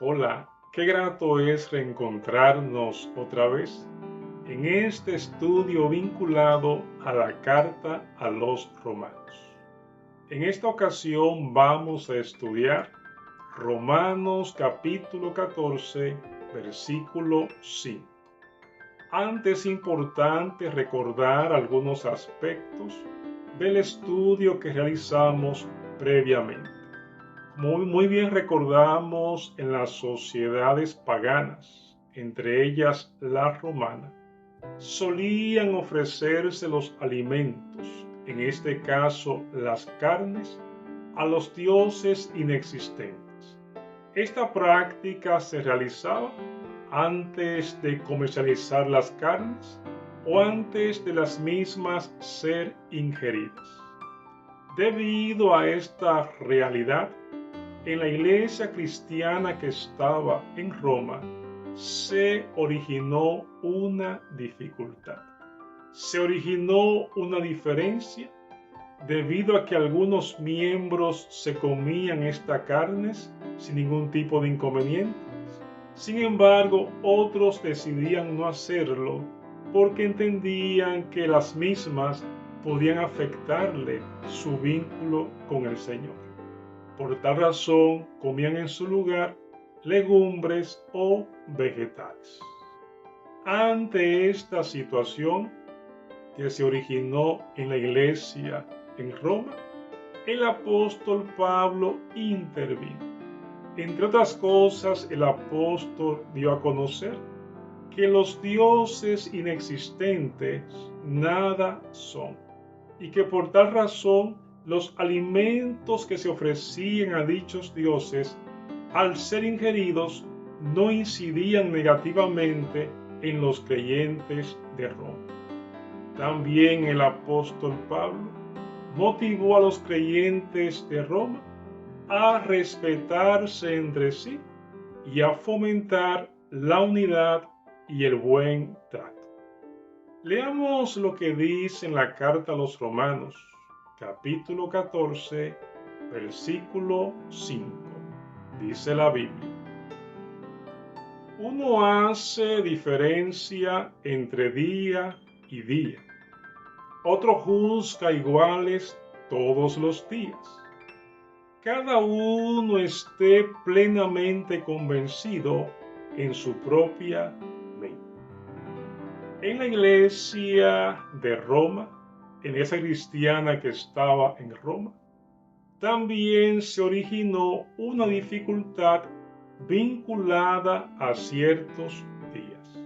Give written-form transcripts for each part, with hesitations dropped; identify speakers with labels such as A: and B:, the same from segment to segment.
A: Hola, qué grato es reencontrarnos otra vez en este estudio vinculado a la carta a los romanos. En esta ocasión vamos a estudiar Romanos capítulo 14, versículo 5. Antes es importante recordar algunos aspectos del estudio que realizamos previamente. Muy bien recordamos en las sociedades paganas, entre ellas la romana, solían ofrecerse los alimentos, en este caso las carnes, a los dioses inexistentes. Esta práctica se realizaba antes de comercializar las carnes o antes de las mismas ser ingeridas. Debido a esta realidad, en la iglesia cristiana que estaba en Roma se originó una dificultad. Se originó una diferencia debido a que algunos miembros se comían estas carnes sin ningún tipo de inconveniente. Sin embargo, otros decidían no hacerlo porque entendían que las mismas podían afectarle su vínculo con el Señor. Por tal razón, comían en su lugar legumbres o vegetales. Ante esta situación que se originó en la iglesia en Roma, el apóstol Pablo intervino. Entre otras cosas, el apóstol dio a conocer que los dioses inexistentes nada son y que por tal razón los alimentos que se ofrecían a dichos dioses, al ser ingeridos, no incidían negativamente en los creyentes de Roma. También el apóstol Pablo motivó a los creyentes de Roma a respetarse entre sí y a fomentar la unidad y el buen trato. Leamos lo que dice en la carta a los Romanos, capítulo 14, versículo 5. Dice la Biblia: uno hace diferencia entre día y día, otro juzga iguales todos los días. Cada uno esté plenamente convencido en su propia mente. En la iglesia de Roma, en esa cristiana que estaba en Roma, también se originó una dificultad vinculada a ciertos días.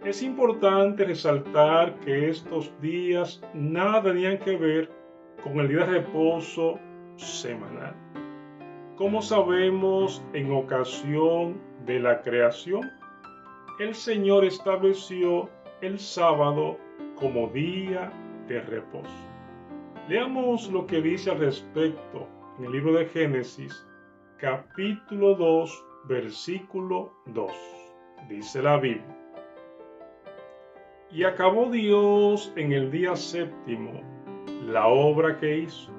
A: Es importante resaltar que estos días nada tenían que ver con el día de reposo semanal. Como sabemos, en ocasión de la creación, el Señor estableció el sábado como día de reposo. Leamos lo que dice al respecto en el libro de Génesis, capítulo 2, versículo 2. Dice la Biblia: y acabó Dios en el día séptimo la obra que hizo,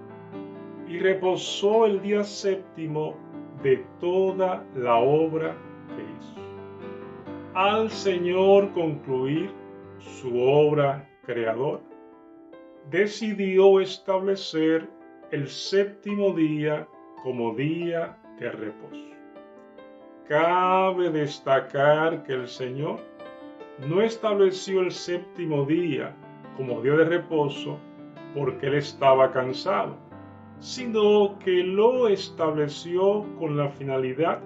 A: y reposó el día séptimo de toda la obra que hizo. Al Señor concluir su obra creadora, decidió establecer el séptimo día como día de reposo. Cabe destacar que el Señor no estableció el séptimo día como día de reposo porque Él estaba cansado, sino que lo estableció con la finalidad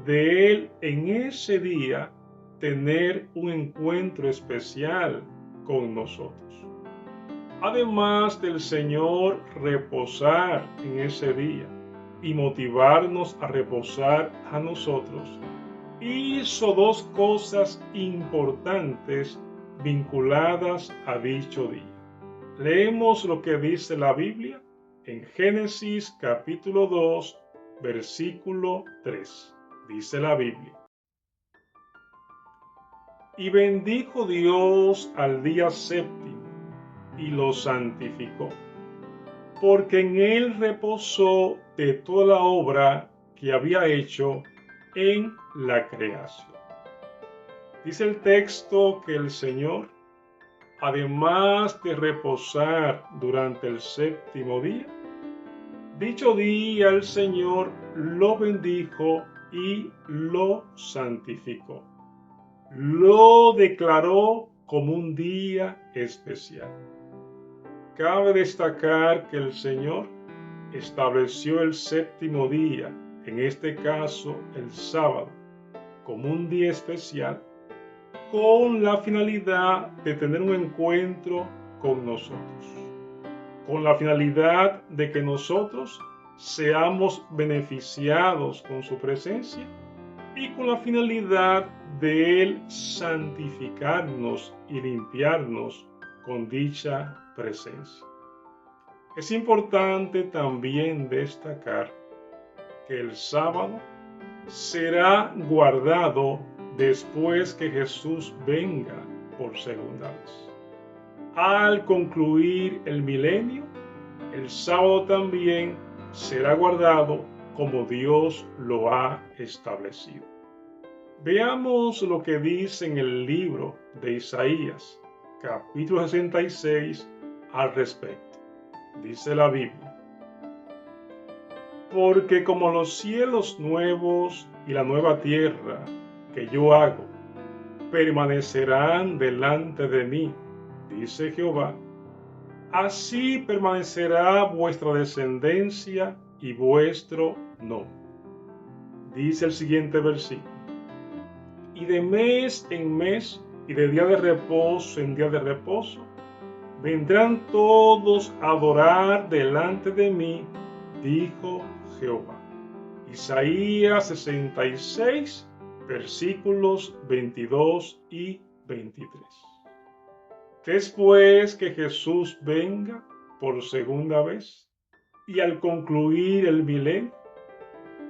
A: de Él en ese día tener un encuentro especial con nosotros. Además del Señor reposar en ese día y motivarnos a reposar a nosotros, hizo dos cosas importantes vinculadas a dicho día. Leemos lo que dice la Biblia en Génesis capítulo 2, versículo 3. Dice la Biblia: y bendijo Dios al día séptimo y lo santificó, porque en él reposó de toda la obra que había hecho en la creación. Dice el texto que el Señor, además de reposar durante el séptimo día, dicho día el Señor lo bendijo y lo santificó. Lo declaró como un día especial. Cabe destacar que el Señor estableció el séptimo día, en este caso el sábado, como un día especial, con la finalidad de tener un encuentro con nosotros, con la finalidad de que nosotros seamos beneficiados con su presencia y con la finalidad de Él santificarnos y limpiarnos con dicha presencia. Es importante también destacar que el sábado será guardado después que Jesús venga por segunda vez. Al concluir el milenio, el sábado también será guardado como Dios lo ha establecido. Veamos lo que dice en el libro de Isaías, capítulo 66, al respecto. Dice la Biblia: porque como los cielos nuevos y la nueva tierra que yo hago permanecerán delante de mí, dice Jehová, así permanecerá vuestra descendencia y vuestro nombre. Dice el siguiente versículo: y de mes en mes y de día de reposo en día de reposo vendrán todos a adorar delante de mí, dijo Jehová. Isaías 66, versículos 22 y 23. Después que Jesús venga por segunda vez y al concluir el milenio,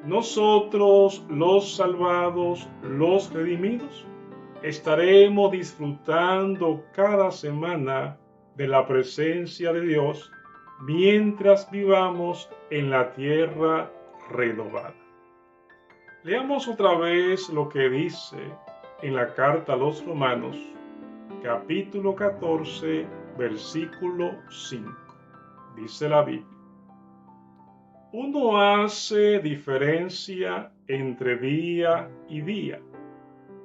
A: nosotros, los salvados, los redimidos, estaremos disfrutando cada semana de la presencia de Dios mientras vivamos en la tierra renovada. Leamos otra vez lo que dice en la carta a los Romanos, capítulo 14, versículo 5. Dice la Biblia: uno hace diferencia entre día y día,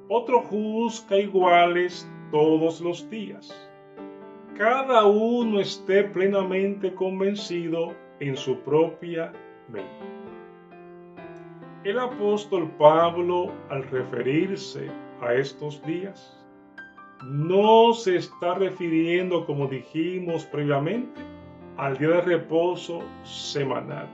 A: otro juzga iguales todos los días. Cada uno esté plenamente convencido en su propia mente. El apóstol Pablo, al referirse a estos días, no se está refiriendo, como dijimos previamente, al día de reposo semanal.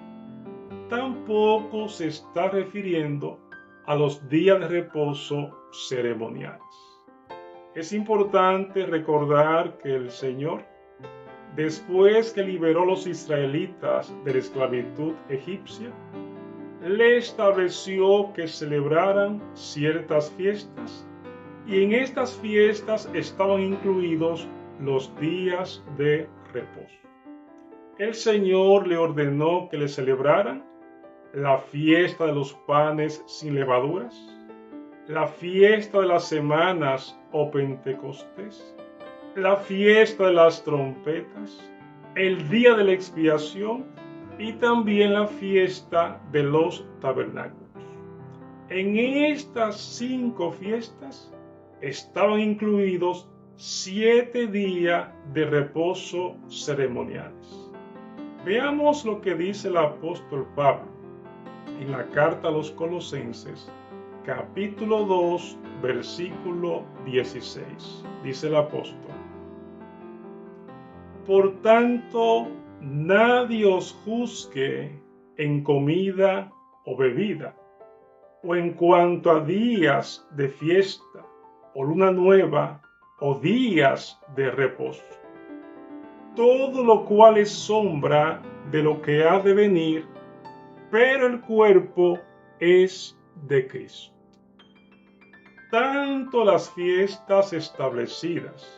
A: Tampoco se está refiriendo a los días de reposo ceremoniales. Es importante recordar que el Señor, después que liberó a los israelitas de la esclavitud egipcia, le estableció que celebraran ciertas fiestas, y en estas fiestas estaban incluidos los días de reposo. El Señor le ordenó que le celebraran la fiesta de los panes sin levaduras, la fiesta de las semanas o Pentecostés, la fiesta de las trompetas, el día de la expiación y también la fiesta de los tabernáculos. En estas 5 fiestas estaban incluidos 7 días de reposo ceremoniales. Veamos lo que dice el apóstol Pablo en la carta a los Colosenses, capítulo 2, versículo 16. Dice el apóstol: por tanto, nadie os juzgue en comida o bebida, o en cuanto a días de fiesta, o luna nueva, o días de reposo. Todo lo cual es sombra de lo que ha de venir, pero el cuerpo es de Cristo. Tanto las fiestas establecidas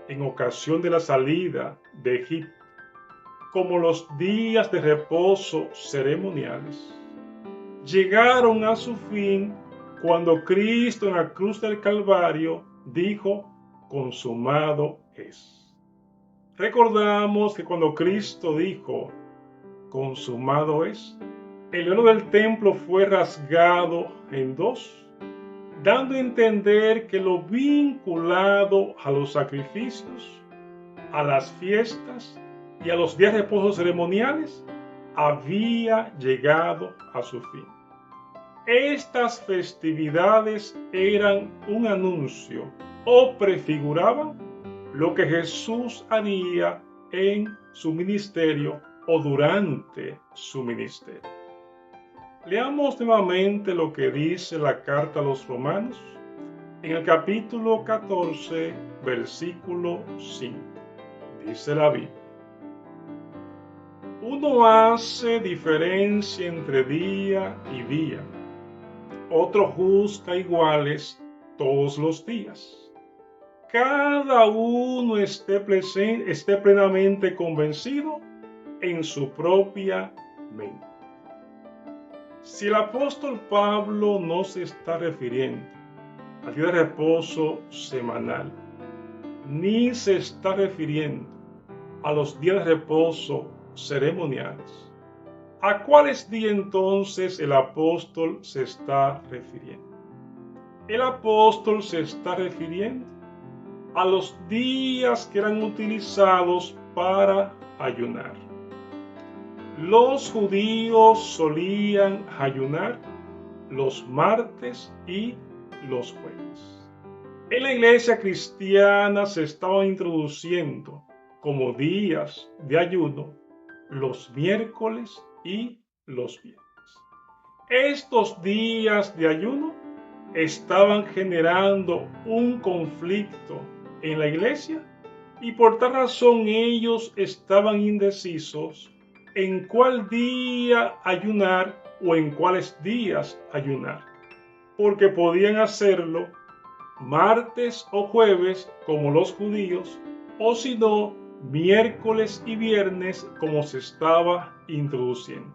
A: en ocasión de la salida de Egipto, como los días de reposo ceremoniales, llegaron a su fin cuando Cristo en la cruz del Calvario dijo, consumado es. Recordamos que cuando Cristo dijo, consumado es, el velo del templo fue rasgado en dos, dando a entender que lo vinculado a los sacrificios, a las fiestas y a los días de reposo ceremoniales había llegado a su fin. Estas festividades eran un anuncio o prefiguraban lo que Jesús haría en su ministerio o durante su ministerio. Leamos nuevamente lo que dice la carta a los Romanos en el capítulo 14, versículo 5. Dice la Biblia: uno hace diferencia entre día y día, otro juzga iguales todos los días. Cada uno esté plenamente convencido en su propia mente. Si el apóstol Pablo no se está refiriendo al día de reposo semanal, ni se está refiriendo a los días de reposo ceremoniales, ¿a cuáles días entonces el apóstol se está refiriendo? El apóstol se está refiriendo a los días que eran utilizados para ayunar. Los judíos solían ayunar los martes y los jueves. En la iglesia cristiana se estaban introduciendo como días de ayuno los miércoles y los viernes. Estos días de ayuno estaban generando un conflicto en la iglesia y por tal razón ellos estaban indecisos en cuál día ayunar o en cuáles días ayunar, porque podían hacerlo martes o jueves como los judíos, o si no, miércoles y viernes como se estaba introduciendo.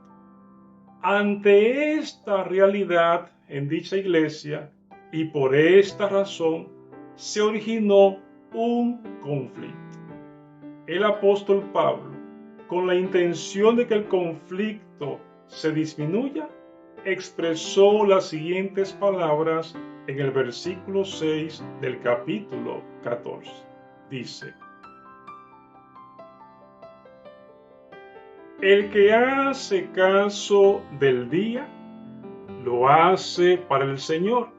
A: Ante esta realidad en dicha iglesia y por esta razón se originó un conflicto. El apóstol Pablo, con la intención de que el conflicto se disminuya, expresó las siguientes palabras en el versículo 6 del capítulo 14. Dice: el que hace caso del día, lo hace para el Señor,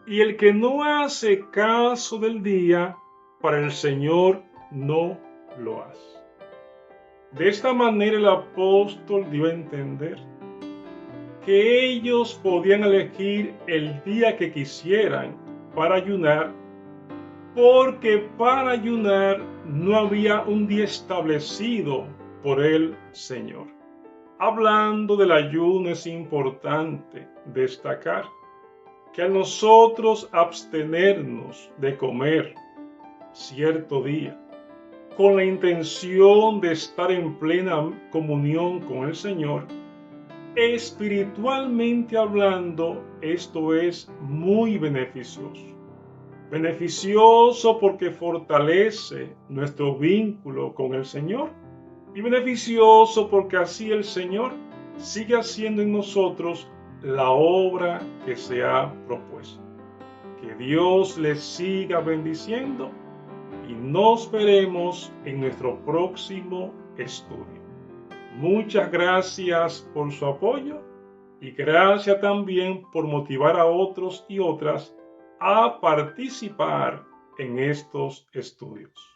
A: y el que no hace caso del día, para el Señor no lo hace. De esta manera el apóstol dio a entender que ellos podían elegir el día que quisieran para ayunar, porque para ayunar no había un día establecido por el Señor. Hablando del ayuno, es importante destacar que a nosotros abstenernos de comer cierto día con la intención de estar en plena comunión con el Señor, espiritualmente hablando, esto es muy beneficioso. Beneficioso porque fortalece nuestro vínculo con el Señor y beneficioso porque así el Señor sigue haciendo en nosotros la obra que se ha propuesto. Que Dios les siga bendiciendo y nos veremos en nuestro próximo estudio. Muchas gracias por su apoyo y gracias también por motivar a otros y otras a participar en estos estudios.